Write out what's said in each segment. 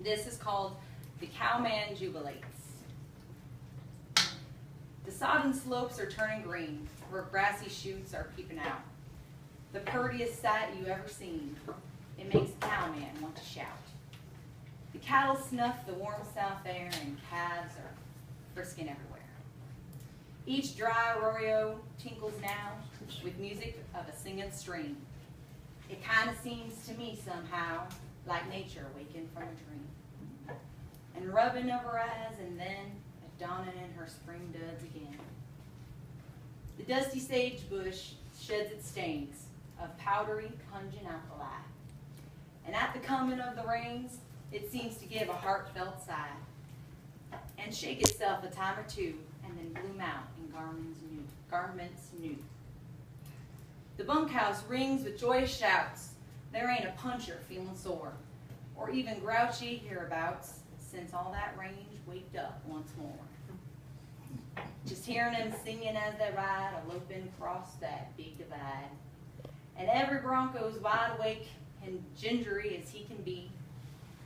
This is called The Cowman Jubilates. The sodden slopes are turning green, where grassy shoots are peeping out. The purtiest sight you ever seen. It makes the cowman want to shout. The cattle snuff the warm south air, and calves are frisking everywhere. Each dry arroyo tinkles now with music of a singing stream. It kind of seems to me somehow like nature waking from a dream, and rubbing of her eyes, and then dawning in her spring duds again. The dusty sagebush sheds its stains of powdery, pungent alkali, and at the coming of the rains, it seems to give a heartfelt sigh, and shake itself a time or two, and then bloom out in garments new. The bunkhouse rings with joyous shouts. There ain't a puncher feeling sore, or even grouchy hereabouts, since all that range waked up once more. Just hearing them singing as they ride, a loping across that big divide. And every bronco's wide awake and gingery as he can be.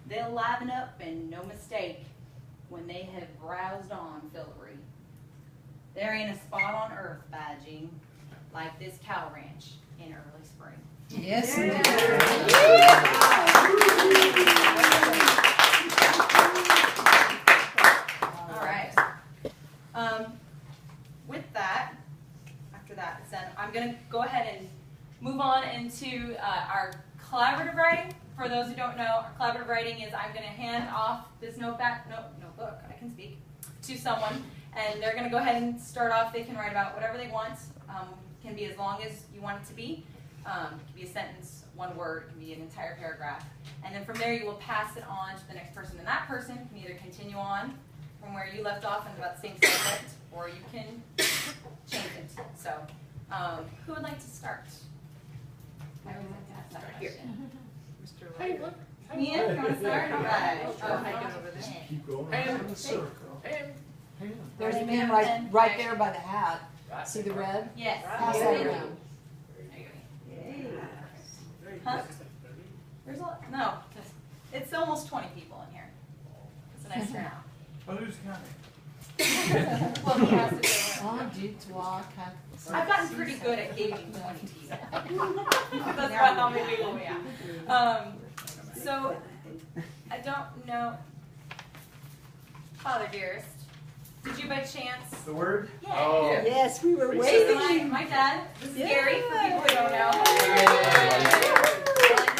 They'll liven up, and no mistake, when they have roused on Fillory. There ain't a spot on earth, by Gene, like this cow ranch in early spring. Yes, All right. With that, after that is done, I'm going to go ahead and move on into our collaborative writing. For those who don't know, our collaborative writing is I'm going to hand off this notebook, I can speak, to someone, and they're going to go ahead and start off. They can write about whatever they want. Can be as long as you want it to be. It can be a sentence, one word, it can be an entire paragraph. And then from there you will pass it on to the next person. And that person can either continue on from where you left off and about the same subject, or you can change it. So, who would like to start? I would like to ask that question. Mr. Hey, look. Ian, you want to start? All right. Just keep going in the circle. There's a man right there by the hat. See the red? Yes. Pass that around. Huh? There's no. It's almost 20 people in here. It's a nice turnout. Oh, who's counting? Well, he has to do it. I've gotten pretty good at gauging 20 people. That's how many people we have. So, I don't know. Father dearest, did you by chance? The word? Yeah. Oh. Yes, we were This waiting. is my dad. This is Gary, for people who don't know. And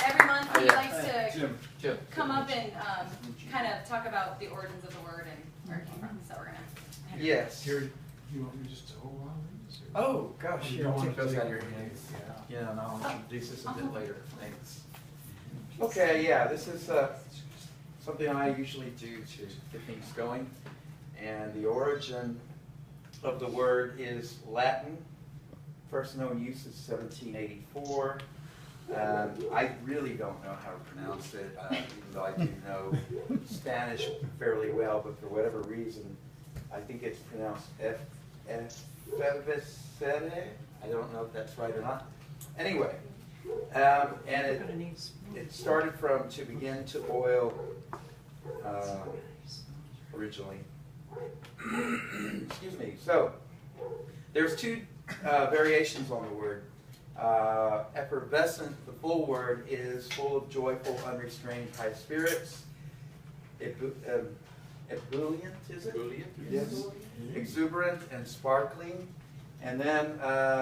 every month he likes to come up and kind of talk about the origins of the word and where it came from. So we're going to. Yes. Here, you want me to just hold on these? Oh, gosh, You don't don't take want those to out of your take hands. Yeah. Yeah, and I'll introduce this a bit later. Thanks. Okay, yeah, this is something I usually do to get things going. And the origin of the word is Latin. First known use is 1784. I really don't know how to pronounce it, even though I do know Spanish fairly well, but for whatever reason, I think it's pronounced Effervescent. I don't know if that's right or not. Anyway, and it started from to begin to boil originally. Excuse me. So there's two variations on the word. Effervescent, the full word, is full of joyful, unrestrained high spirits. Ebullient, is it? Ebullient, yes. Exuberant and sparkling. And then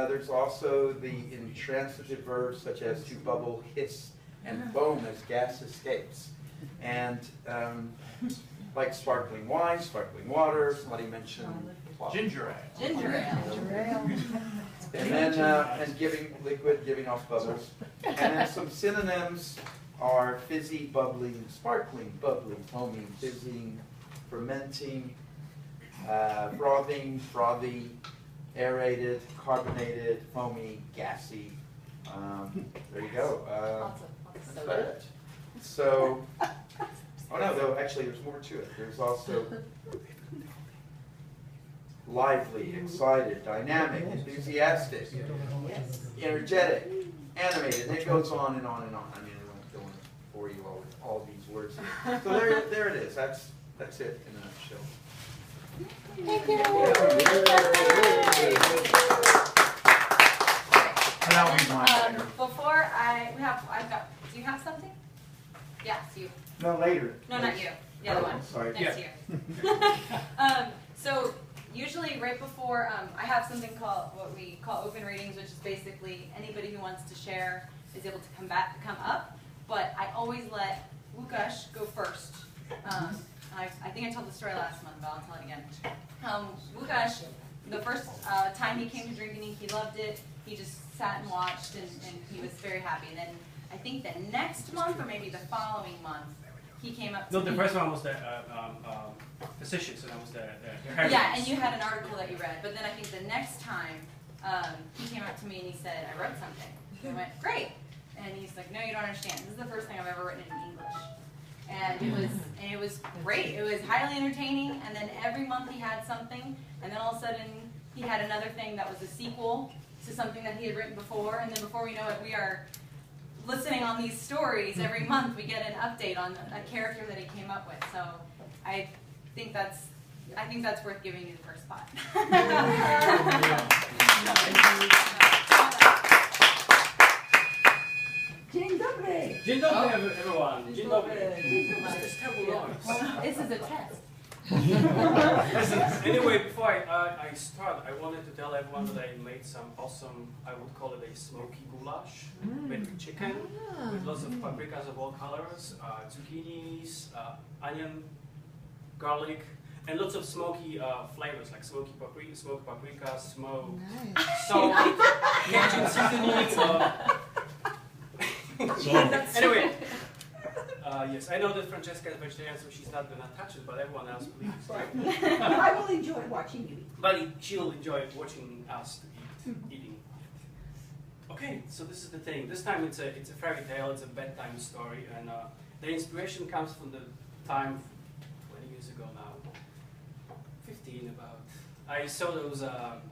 there's also the intransitive verbs such as to bubble, hiss, and foam as gas escapes. And like sparkling wine, sparkling water, somebody mentioned Ginger ale. Ginger ale. And then and giving liquid, giving off bubbles. And then some synonyms are fizzy, bubbling, sparkling, bubbling, foaming, fizzing, fermenting, frothing, frothy, aerated, carbonated, foamy, gassy. There you go. That's about it. So, oh no, though, actually there's more to it. There's also lively, excited, dynamic, enthusiastic, energetic, animated, and it goes on and on and on. I mean, I won't go on for you all these words. So there it is. That's it in a nutshell. Thank you. And I'll read mine later. Before I've got, do you have something? Yes, you. No, later. No, not you. The other one. Sorry. Next to you. So usually right before, I have something called, what we call open readings, which is basically anybody who wants to share is able to come up. But I always let Łukasz go first. I think I told the story last month, but I'll tell it again. Łukasz, the first time he came to Drinking, he loved it. He just sat and watched, and he was very happy. And then I think the next month, or maybe the following month, he came up to me. No, the first one was the physician, so that was the yeah, and you had an article that you read. But then I think the next time, he came up to me and he said, I wrote something. And I went, great. And he's like, no, you don't understand. This is the first thing I've ever written in English. And it was great. It was highly entertaining. And then every month he had something. And then all of a sudden he had another thing that was a sequel to something that he had written before. And then before we know it, we are listening on these stories. Every month we get an update on a character that he came up with. So I think that's worth giving you the first spot. Dzień dobry. Dzień dobry, everyone. Dzień dobry. This is a test. Listen, anyway, before I start, I wanted to tell everyone that I made some awesome, I would call it a smoky goulash made with chicken, with lots of paprikas of all colors, zucchinis, onion, garlic, and lots of smoky flavors like smoked paprika, smoked salt, Cajun seasoning. Anyway. Yes, I know that Francesca is vegetarian, so she's not going to touch it, but everyone else, please. I will enjoy watching you eat. But she'll enjoy watching us eating it. Okay, so this is the thing. This time it's a fairy tale, it's a bedtime story, and the inspiration comes from the time 20 years ago now, 15 about. I saw those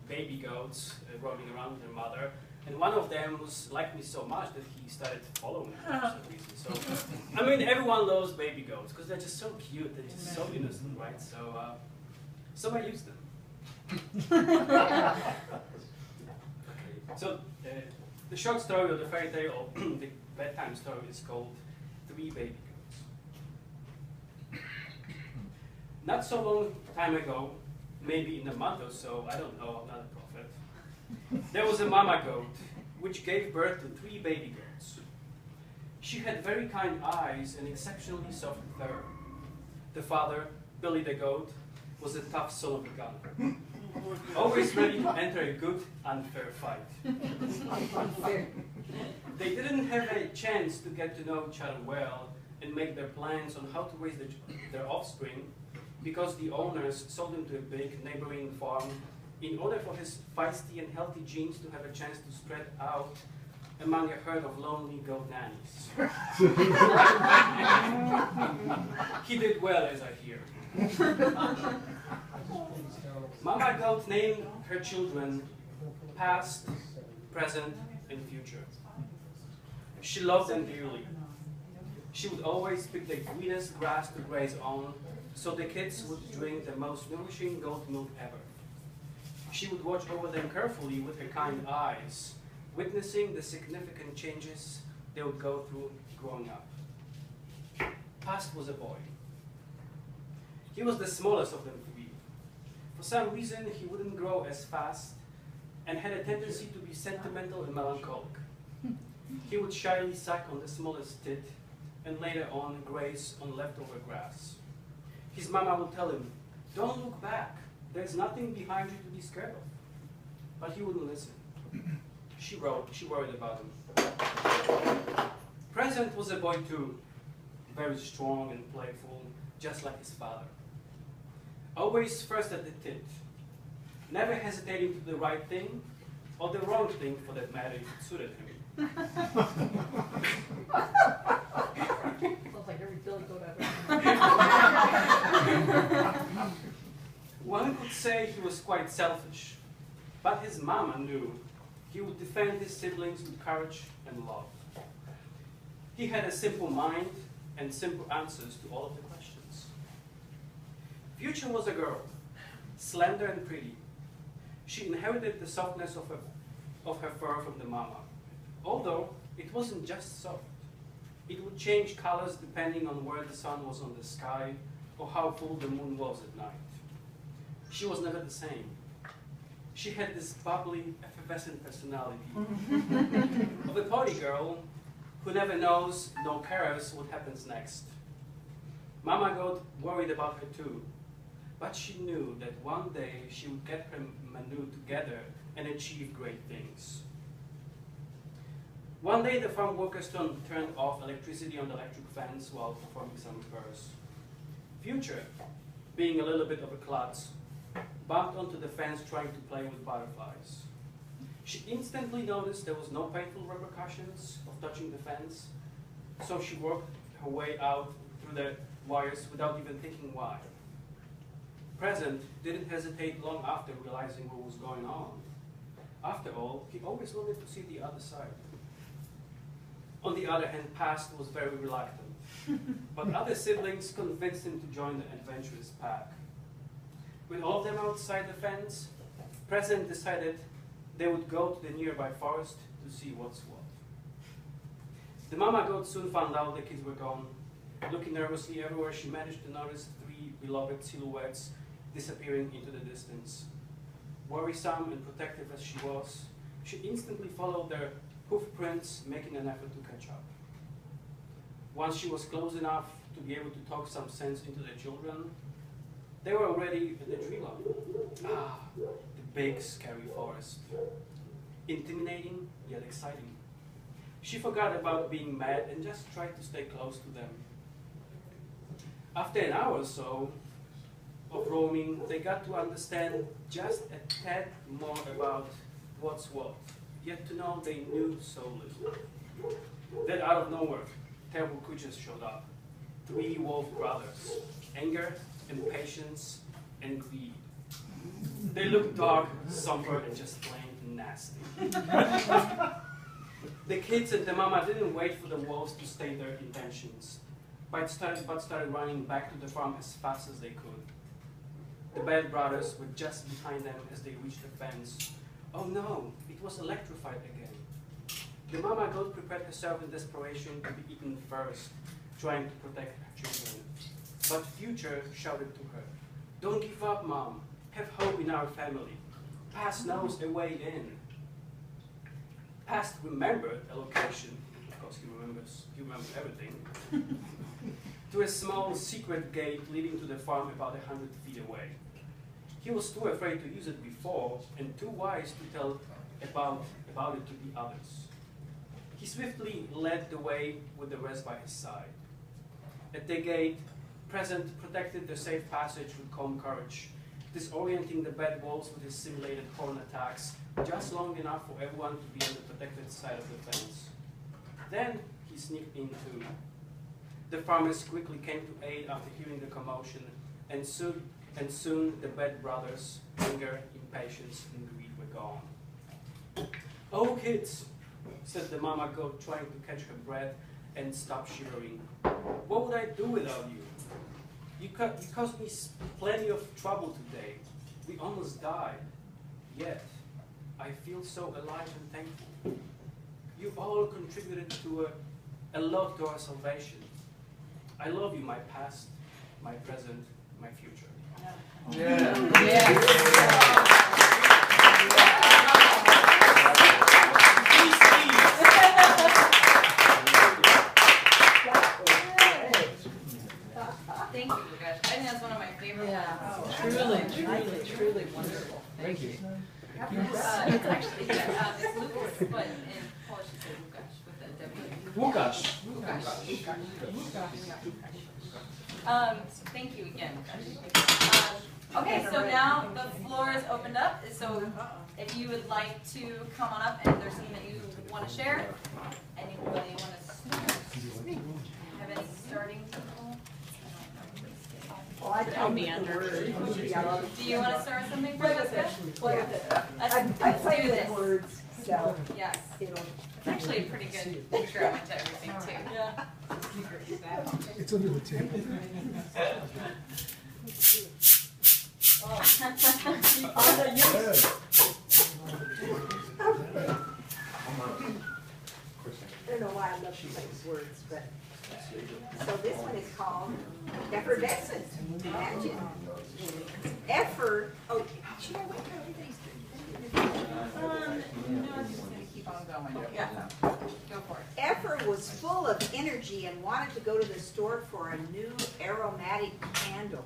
baby goats rolling around with their mother, and one of them liked me so much that he started following me for some reason. So, I mean, everyone loves baby goats because they're just so cute, they're just so innocent, right? So I used them. Okay. So the short story or the fairy tale, or the bedtime story, is called Three Baby Goats. Not so long time ago, maybe in a month or so, I don't know, I'm not a prophet, there was a mama goat which gave birth to 3 baby goats. She had very kind eyes and exceptionally soft fur. The father, Billy the goat, was a tough son of a gun, always ready to enter a good, unfair fight. They didn't have a chance to get to know each other well and make their plans on how to raise their offspring because the owners sold him to a big neighboring farm in order for his feisty and healthy genes to have a chance to spread out among a herd of lonely goat nannies. He did well, as I hear. Mama goat named her children past, present, and future. She loved them dearly. She would always pick the greenest grass to graze on, so the kids would drink the most nourishing goat milk ever. She would watch over them carefully with her kind eyes, witnessing the significant changes they would go through growing up. Past was a boy. He was the smallest of them 3. For some reason, he wouldn't grow as fast and had a tendency to be sentimental and melancholic. He would shyly suck on the smallest tit and later on graze on leftover grass. His mama would tell him, "Don't look back. There's nothing behind you to be scared of." But he wouldn't listen. She worried about him. Present was a boy too, very strong and playful, just like his father. Always first at the tit, never hesitating to do the right thing, or the wrong thing for that matter if it suited him. Sounds like every Billy goat ever. One could say he was quite selfish, but his mama knew he would defend his siblings with courage and love. He had a simple mind, and simple answers to all of the questions. Future was a girl, slender and pretty. She inherited the softness of her fur from the mama, although it wasn't just soft. It would change colors depending on where the sun was on the sky or how full the moon was at night. She was never the same. She had this bubbly, effervescent personality of a party girl who never knows nor cares what happens next. Mama got worried about her too, but she knew that one day she would get her manu together and achieve great things. One day the farm workers turned off electricity on the electric fence while performing some repairs. Future, being a little bit of a klutz, bumped onto the fence trying to play with butterflies. She instantly noticed there was no painful repercussions of touching the fence, so she worked her way out through the wires without even thinking why. Present didn't hesitate long after realizing what was going on. After all, he always wanted to see the other side. On the other hand, Past was very reluctant, but other siblings convinced him to join the adventurous pack. With all of them outside the fence, Present decided they would go to the nearby forest to see what's what. The mama goat soon found out the kids were gone. Looking nervously everywhere, she managed to notice 3 beloved silhouettes disappearing into the distance. Worrisome and protective as she was, she instantly followed their hoof prints, making an effort to catch up. Once she was close enough to be able to talk some sense into the children, they were already in the tree line. Ah, the big, scary forest. Intimidating, yet exciting. She forgot about being mad and just tried to stay close to them. After an hour or so of roaming, they got to understand just a tad more about what's what, yet to know they knew so little. Then out of nowhere, terrible creatures showed up. 3 wolf brothers, anger, impatience, and greed. They looked dark, somber, and just plain nasty. The kids and the mama didn't wait for the wolves to state their intentions, but started running back to the farm as fast as they could. The bad brothers were just behind them as they reached the fence. Oh no, it was electrified again. The mama goat prepared herself in desperation to be eaten first, trying to protect her children. But Future shouted to her, "Don't give up, Mom. Have hope in our family. Past knows a way in." Past remembered a location, because he remembers everything, to a small secret gate leading to the farm about 100 feet away. He was too afraid to use it before and too wise to tell about it to the others. He swiftly led the way with the rest by his side. At the gate, Present protected the safe passage with calm courage, disorienting the bad wolves with his simulated horn attacks just long enough for everyone to be on the protected side of the fence. Then he sneaked in too. The farmers quickly came to aid after hearing the commotion, and soon the bad brothers' anger, impatience, and greed were gone. "Oh, kids," said the mama goat, trying to catch her breath and stop shivering. "What would I do without you? You caused me plenty of trouble today. We almost died. Yet, I feel so alive and thankful. You all contributed to a lot to our salvation. I love you, my past, my present, my future." Thank you, guys. I think that's one of my favorite ones. Truly wonderful. Thank you. It's actually, it's Lucas, but in Polish you say Łukasz with a W. Łukasz. Thank you again. Okay, so now the floor is opened up. So if you would like to come on up and there's something that you want to share, anybody want to have any starting people? Well, I don't meander. Do you want to start something for us? Let's I do this. words, so Yes. it'll. It's actually a pretty good picture. I went to everything too. Yeah. It's under the table. I don't know why I love these words, but, so this one is called Effervescent. Imagine. Oh, should I wait for everybody's No, I'm just gonna keep on going. Yeah. Go for it. Effer was full of energy and wanted to go to the store for a new aromatic candle.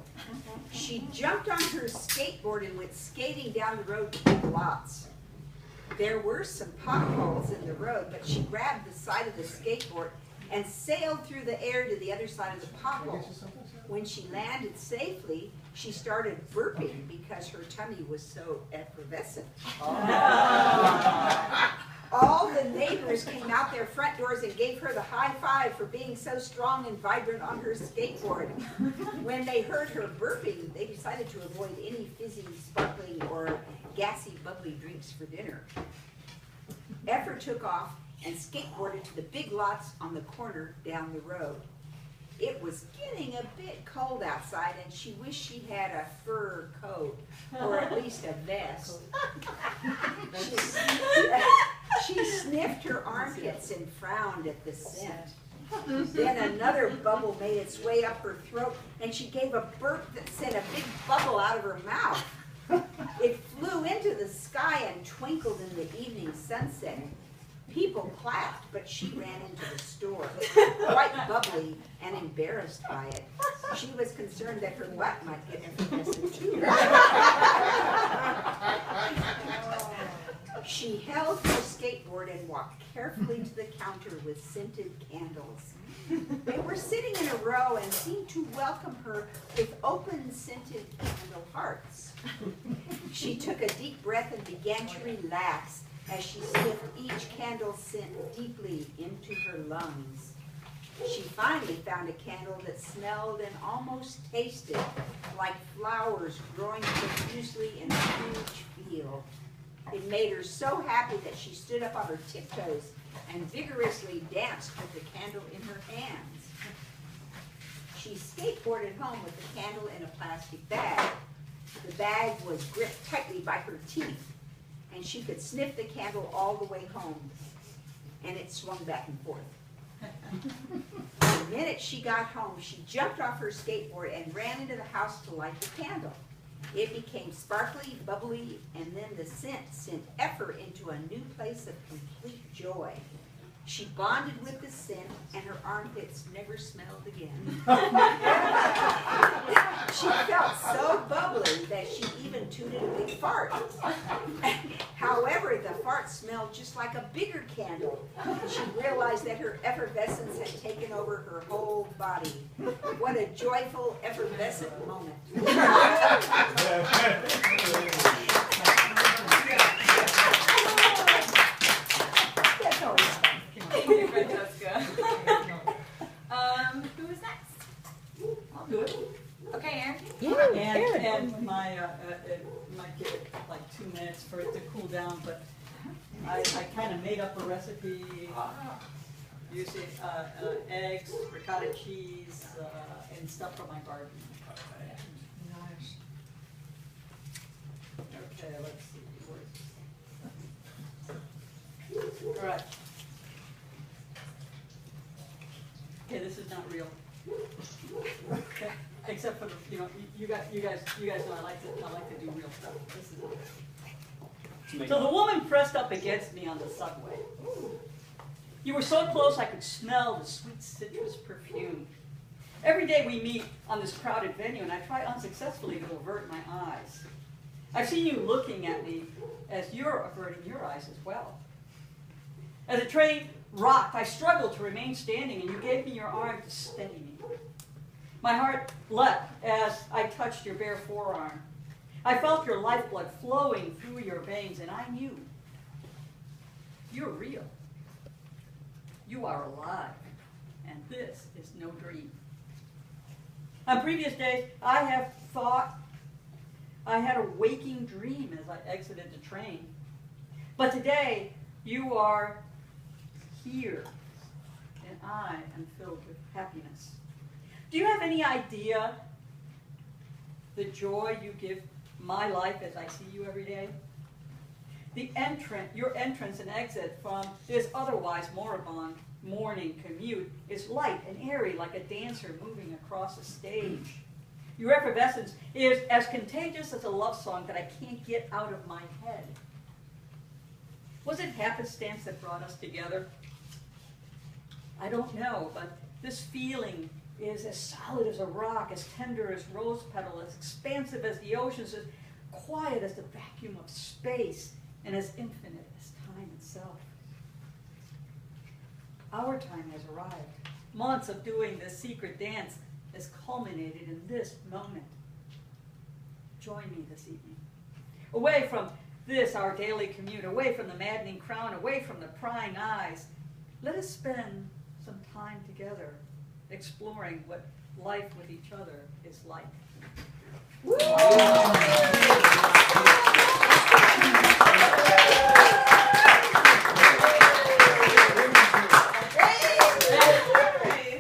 She jumped on her skateboard and went skating down the road to big lots. There were some potholes in the road, but she grabbed the side of the skateboard and sailed through the air to the other side of the pothole. When she landed safely, she started burping because her tummy was so effervescent. All the neighbors came out their front doors and gave her the high five for being so strong and vibrant on her skateboard. When they heard her burping, they decided to avoid any fizzy, sparkling, or gassy, bubbly drinks for dinner. Effer took off and skateboarded to the big lots on the corner down the road. It was getting a bit cold outside, and she wished she had a fur coat, or at least a vest. She sniffed her armpits and frowned at the scent. Then another bubble made its way up her throat, and she gave a burp that sent a big bubble out of her mouth. It flew into the sky and twinkled in the evening sunset. People clapped, but she ran into the store, quite bubbly and embarrassed by it. She was concerned that her butt might get effervescent too. She held her skateboard and walked carefully to the counter with scented candles. They were sitting in a row and seemed to welcome her with open scented candle hearts. She took a deep breath and began to relax as she sniffed each candle scent deeply into her lungs. She finally found a candle that smelled and almost tasted like flowers growing profusely in a huge field. It made her so happy that she stood up on her tiptoes and vigorously danced with the candle in her hands. She skateboarded home with the candle in a plastic bag. The bag was gripped tightly by her teeth, and she could sniff the candle all the way home, and it swung back and forth. The minute she got home, she jumped off her skateboard and ran into the house to light the candle. It became sparkly, bubbly, and then the scent sent Effer into a new place of complete joy. She bonded with the scent, and her armpits never smelled again. She felt so bubbly that she even tooted a big fart. However, the fart smelled just like a bigger candle. She realized that her effervescence had taken over her whole body. What a joyful, effervescent moment. That's always fun. Thank you, Francesca. Who is next? I'll do it. Okay, Aaron. And my might get like 2 minutes for it to cool down, but I kind of made up a recipe using eggs, ricotta cheese, and stuff from my garden. Okay, let's see. All right. Okay, this is not real. Okay. Except for the, you guys know I like to do real stuff. This is not real. So the woman pressed up against me on the subway. You were so close I could smell the sweet citrus perfume. Every day we meet on this crowded venue, and I try unsuccessfully to avert my eyes. I've seen you looking at me as you're averting your eyes as well. As the train rocked, I struggled to remain standing, and you gave me your arm to steady me. My heart leapt as I touched your bare forearm. I felt your lifeblood flowing through your veins, and I knew you're real. You are alive, and this is no dream. On previous days, I have thought I had a waking dream as I exited the train. But today, you are here, and I am filled with happiness. Do you have any idea the joy you give my life as I see you every day? Your entrance and exit from this otherwise moribund morning commute is light and airy like a dancer moving across a stage. Your effervescence is as contagious as a love song that I can't get out of my head. Was it happenstance that brought us together? I don't know, but this feeling is as solid as a rock, as tender as rose petal, as expansive as the oceans, as quiet as the vacuum of space, and as infinite as time itself. Our time has arrived. Months of doing this secret dance has culminated in this moment. Join me this evening. Away from this, our daily commute, away from the maddening crown, away from the prying eyes, let us spend some time together exploring what life with each other is like. Woo!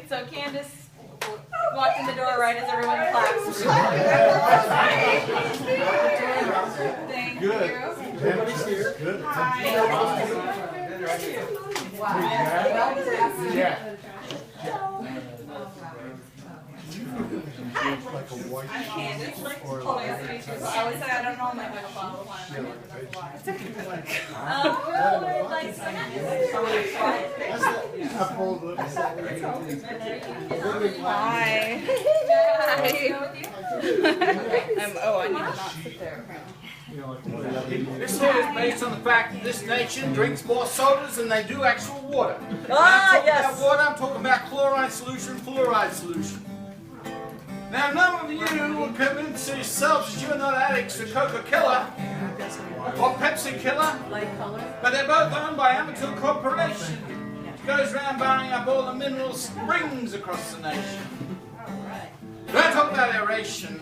So Candace walked in the door right as everyone claps. Thank you. Everybody's here. Good. Wow. Yeah. Like a white Candace. or Oh, nice to meet you. I always say I don't know my middle bottle of wine. I mean, that's why. Like Hi. I need to not sit there. This here is based on the fact that this nation drinks more sodas than they do actual water. Ah, yes. About water, I'm talking about chloride solution, fluoride solution. Now, none of you will convince yourselves that you're not addicts to Coca-Cola or Pepsi-Cola, but they're both owned by amateur corporation. It goes around buying up all the mineral springs across the nation. When I talk about aeration,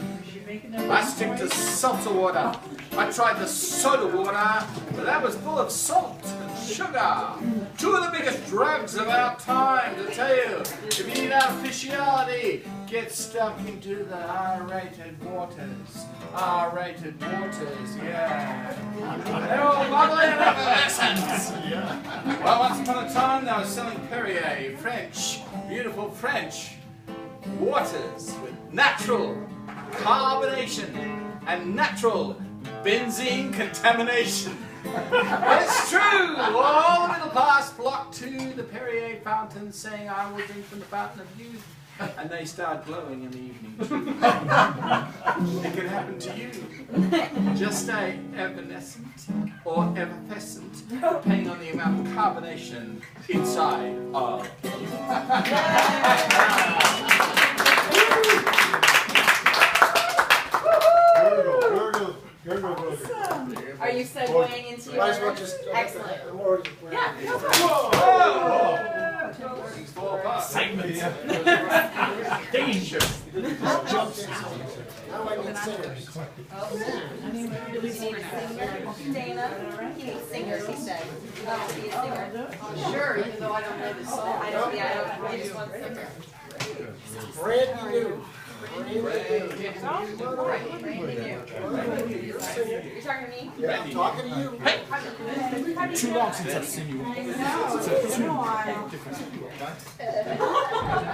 I stick to seltzer water. I tried the soda water, but that was full of salt and sugar. Two of the biggest drugs of our time, to tell you. If you need artificiality, get stuck into the R-rated waters. R-rated waters, yeah. They're all bubbly and effervescent. Well, once upon a time, they were selling Perrier, French, beautiful French waters with natural carbonation and natural benzene contamination. It's true! All the middle class flock to the Perrier fountain saying, I will drink from the fountain of youth. And they start glowing in the evening too. It could happen to you. Just stay evanescent or effervescent, depending on the amount of carbonation inside of you. Are you segueing into your excellent? Yeah. Excitement. Danger. Dana, he needs singers, he said. Oh, he is a singer. Sure, even though I don't know this song. I just want to sing. Brand new. You're talking to me? Yeah, I'm talking to you. Hey! Too long since I've seen you.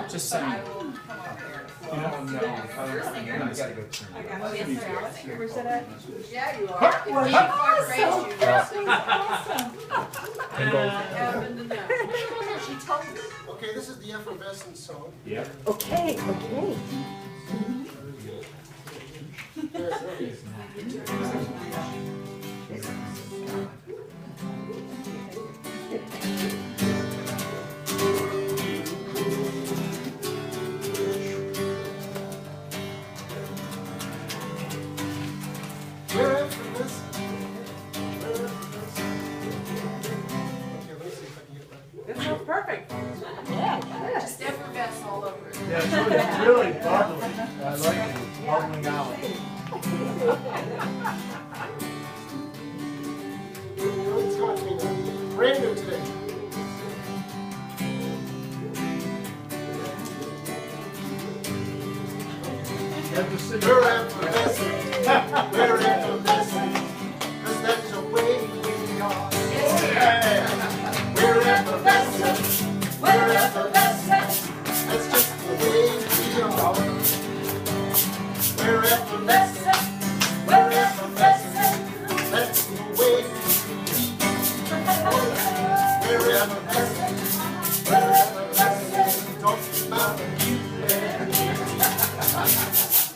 Just saying. I will come up here. You're a singer. I gotta go turn. Oh, yes, sir, you're a singer. Where's that at? Yeah, you are. If she praised you, you're She told me. Okay, this is the Effervescent song. Yeah. Okay, okay. Perfect. Just effervescent all over it. Yeah, it's really bubbly. I like it. Bubbling out. Brand new today. We're effervescent. We're effervescent. 'Cause that's the way we are. Yeah. We're effervescent. We're effervescent. That's just the way we are. We're effervescent. We're effervescent. That's the way we are. We're effervescent. We're effervescent. Talking about you and me.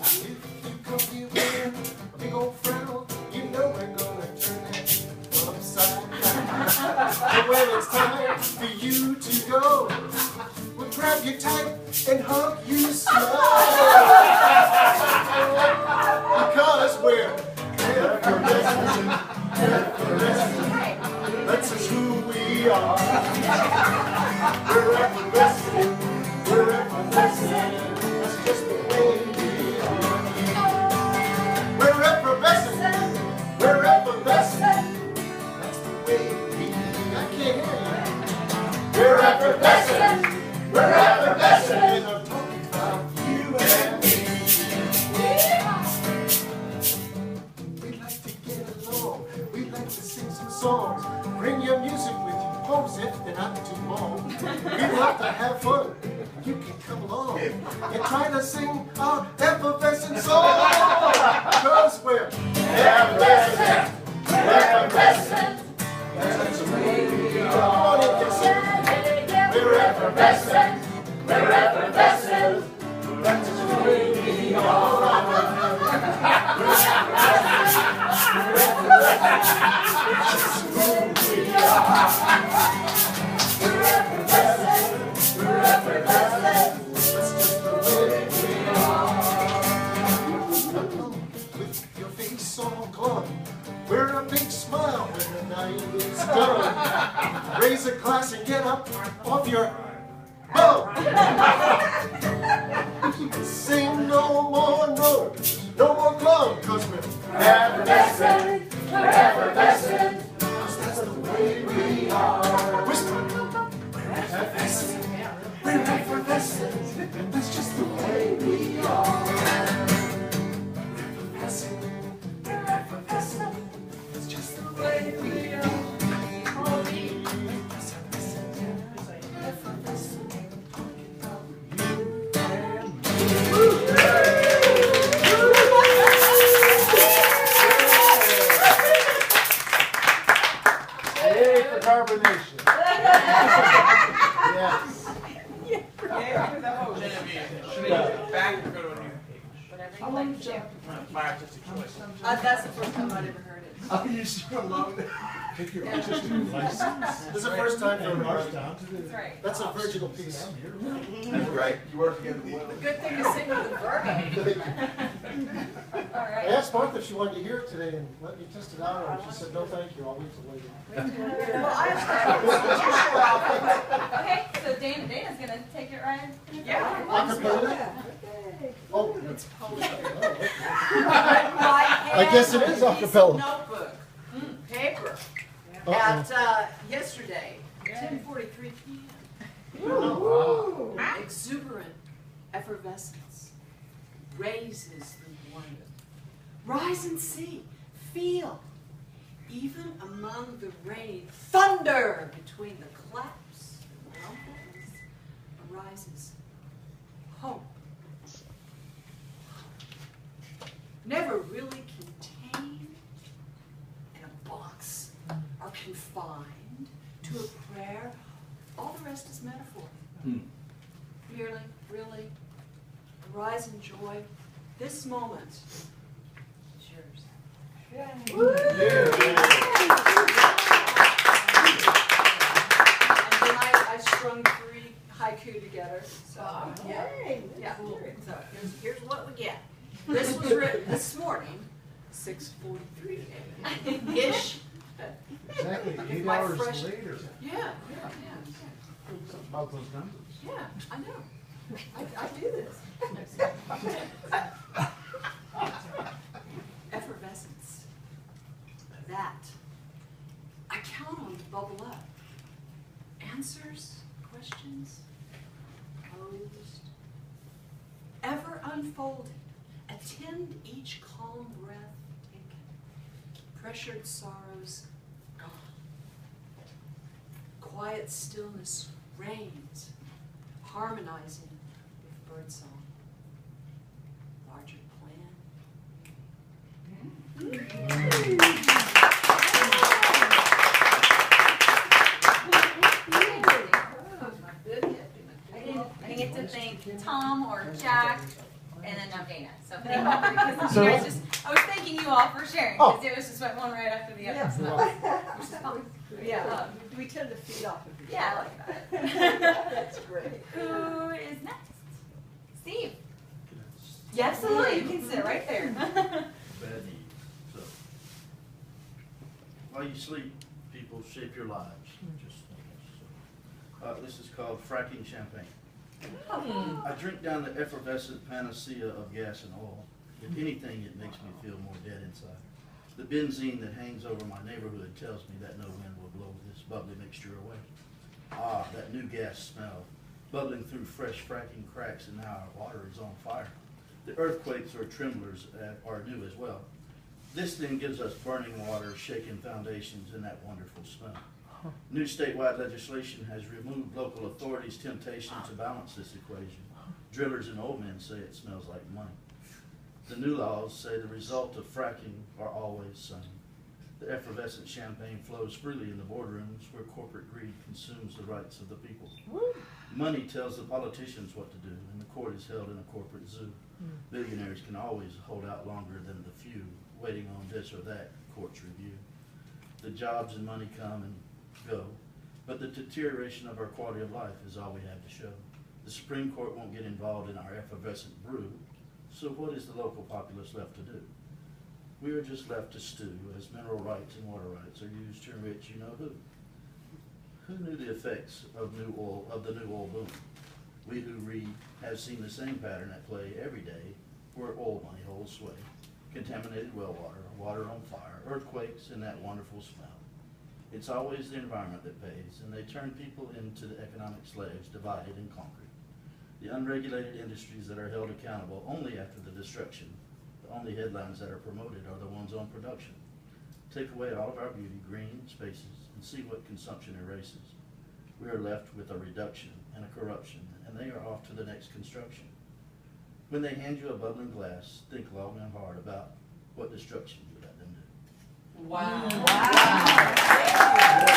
If you come here with a big old frown, you know we're gonna turn that upside down. And when it's time for you to go, we'll grab you tight and hug you slow. Because we're effervescent, effervescent. That's just who we are. We're effervescent, we're effervescent. That's just the way we are. We're effervescent, we're effervescent. That's the way we are. I can't hear you. We're effervescent, we're effervescent. And I'm talking about you and me. We'd like to get along, we'd like to sing some songs. Bring your music with you, homes if they're not too long. We'd love to have fun, you can come along and try to sing our effervescent song. Because we're effervescent, effervescent. That's the way we are. Come on in, Dixon. We're effervescent, we're effervescent. That's the way we are. We're effervescent, we're effervescent. That's who we are. We're effervescent, we're effervescent. That's just the way we are. With your face all glowing, wear a big smile when the night is done. Raise a glass and get up off your bum. Sing no more notes, no more glum, 'cause we're effervescent, we're effervescent. 'Cause that's the way we are. Whisper. We're effervescent, we're effervescent. That's just the way we are. We're effervescent, we're effervescent. That's just the way we are. Effervescent, effervescent. Talking about you and me. Yay for carbonation. Yes. Genevieve, should we go back or go to a new page? Whatever you like to do. My artistic choice. That's the first time I've ever heard it. Oh, you still love it. Take your artistic license. This is the first time for And march everybody. down to the. That's right. That's a virginal piece. That's right. You work together well. Good thing to sing with the verb. All I right. asked Martha if she wanted to hear it today and let me test it out, and she said, no, thank you, I'll wait till later. Well, I Okay, so Dana's gonna take it, Ryan? Acapella? Oh, I guess it is a cappella. Notebook, paper, Uh-oh. at, yesterday, 10:43 p.m. Exuberant effervescence raises the wonder. Rise and see, feel, even among the rain, thunder between the claps and rumbles arises hope. Never really contained in a box or confined to a prayer. All the rest is metaphor. Merely, really, arise in joy. This moment is yours. And then I strung 3 haiku together. So yeah. So here's what we get. This was written this morning, 6:43 a.m. ish. Exactly, 8 My hours fresh- later. Yeah. Something about those numbers. Yeah, I know. I do this. Effervescence. That. I count on to bubble up. Answers, questions, posed, ever unfolding, and Attend each calm breath taken, pressured sorrows gone. Quiet stillness reigns, harmonizing with birdsong. Larger I get to thank Tom or Jack, and then now Dana. So thank you, because you guys just, I was thanking you all for sharing, because it was just went one right after the other. So, which is fun. Yeah, we tend to feed off of each other. Yeah, I like that. That's great. Who is next? Steve. Yeah, absolutely. You can sit right there. Bad news. So, while you sleep, people shape your lives. Just this is called fracking champagne. I drink down the effervescent panacea of gas and oil. If anything, it makes me feel more dead inside. The benzene that hangs over my neighborhood tells me that no wind will blow this bubbly mixture away. Ah, that new gas smell, bubbling through fresh fracking cracks, and now our water is on fire. The earthquakes or tremblers are new as well. This then gives us burning water, shaking foundations, and that wonderful smell. New statewide legislation has removed local authorities' temptation to balance this equation. Drillers and old men say it smells like money. The new laws say the result of fracking are always same. The effervescent champagne flows freely in the boardrooms where corporate greed consumes the rights of the people. Money tells the politicians what to do, and the court is held in a corporate zoo. Billionaires can always hold out longer than the few, waiting on this or that court's review. The jobs and money come and go, but the deterioration of our quality of life is all we have to show. The Supreme Court won't get involved in our effervescent brew, so what is the local populace left to do? We are just left to stew as mineral rights and water rights are used to enrich you know who. Who knew the effects of the new oil boom? We who read have seen the same pattern at play every day where oil money holds sway. Contaminated well water, water on fire, earthquakes, and that wonderful smell. It's always the environment that pays, and they turn people into the economic slaves, divided and conquered. The unregulated industries that are held accountable only after the destruction. The only headlines that are promoted are the ones on production. Take away all of our beauty, green spaces, and see what consumption erases. We are left with a reduction and a corruption, and they are off to the next construction. When they hand you a bubbling glass, think long and hard about what destruction you let them do. Wow. Wow.